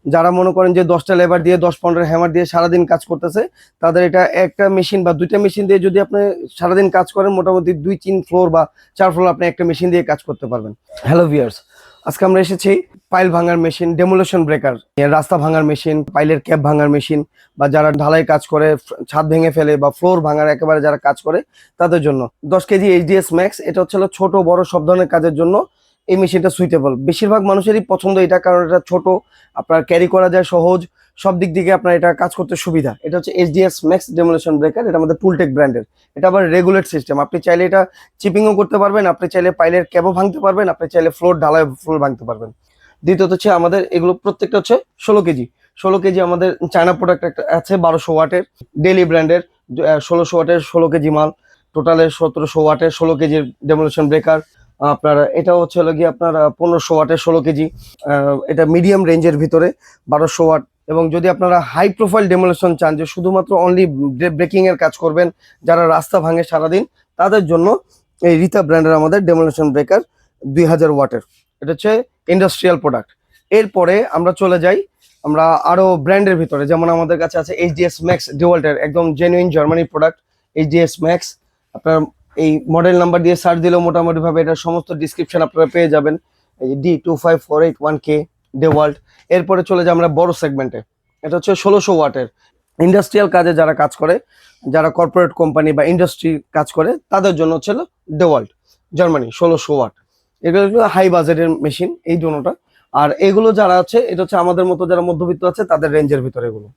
যারা মনে করেন যে 10টা লেবার দিয়ে 10-15 হ্যামার দিয়ে সারাদিন কাজ করতেছে, তাদের এটা একটা মেশিন বা দুইটা মেশিন দিয়ে যদি আপনি সারাদিন কাজ করেন, মোটামুটি 2-3 ফ্লোর বা 4 ফ্লোর আপনি একটা মেশিন দিয়ে কাজ করতে পারবেন। হ্যালো ভিউয়ার্স, আজকে আমরা এসেছি পাইল ভাঙার মেশিন, ডেমোলেশন ব্রেকার, রাস্তা ভাঙার মেশিন, পাইলের ক্যাপ ভাঙার মেশিন, বা যারা ঢালাই কাজ করে ছাদ ভেঙে ফেলে বা ফ্লোর ভাঙার একেবারে যারা কাজ করে তাদের জন্য 10 কেজি এইচডিএস ম্যাক্স। এটা হচ্ছে ছোট বড় সব ধরনের কাজের জন্য এই মেশিনটা সুইটেবল। বেশিরভাগ মানুষেরই পছন্দ এটা, কারণ এটা ছোট, আপনার ক্যারি করা যায় সহজ, সব দিক থেকে আপনার এটা কাজ করতে সুবিধা। এটা হচ্ছে এইচডিএস ম্যাক্স ডেমোলেশন ব্রেকার, এটা আমাদের টুলটেক ব্র্যান্ডের। এটা আবার রেগুলেট সিস্টেম, আপনি চাইলে এটা চিপিংও করতে পারবেন, আপনি চাইলে পাইলের ক্যাবও ভাঙতে পারবেন, আপনি চাইলে ফ্লোর ঢালাই ফ্লোর ভাঙতে পারবেন। দ্বিতীয়ত হচ্ছে আমাদের এগুলো প্রত্যেকটা হচ্ছে 16 কেজি। 16 কেজি আমাদের চায়না প্রোডাক্ট একটা আছে 1200 ওয়াটের, ডেলি ব্র্যান্ডের 1600 ওয়াটের 16 কেজি মাল, টোটালের 1700 ওয়াটের 16 কেজির ডেমোলেশন ব্রেকার। আপনার এটা হচ্ছে গিয়ে আপনার 1500 ওয়াটের 16 কেজি। এটা মিডিয়াম রেঞ্জের ভিতরে 1200 ওয়াট। এবং যদি আপনারা হাই প্রোফাইল ডেমোলেশন চান, যে শুধুমাত্র অনলি ব্রেকিং এর কাজ করবেন, যারা রাস্তা ভাঙে সারাদিন, তাদের জন্য এই রিতা ব্র্যান্ডের আমাদের ডেমোলেশন ব্রেকার 2000 ওয়াটের। এটা হচ্ছে ইন্ডাস্ট্রিয়াল প্রোডাক্ট। এরপরে আমরা চলে যাই আমরা আরো ব্র্যান্ডের ভিতরে, যেমন আমাদের কাছে আছে এইচডিএস ম্যাক্স ডিওয়াল্টের, একদম genuine Germany product HDS max. আপনার এই মডেল নাম্বার দিয়ে সার্চ দিলেও মোটামুটি ভাবে এটা সমস্ত ডিসক্রিপশন আপনারা পেয়ে যাবেন। এই D25481K ডেওয়াল্ট। এরপরে চলে যাই আমরা বড় সেগমেন্টে, এটা হচ্ছে 1600 ওয়াটের। ইন্ডাস্ট্রিয়াল কাজে যারা কাজ করে, যারা কর্পোরেট কোম্পানি বা ইন্ডাস্ট্রি কাজ করে, তাদের জন্য হচ্ছে ডেওয়াল্ট জার্মানি 1600 ওয়াট। এগুলো হাই বাজেটের মেশিন এই দুটোটা। আর এগুলো যারা আছে, এটা হচ্ছে আমাদের মতো যারা মধ্যবিত্ত আছে তাদের রেঞ্জের ভিতরে এগুলো।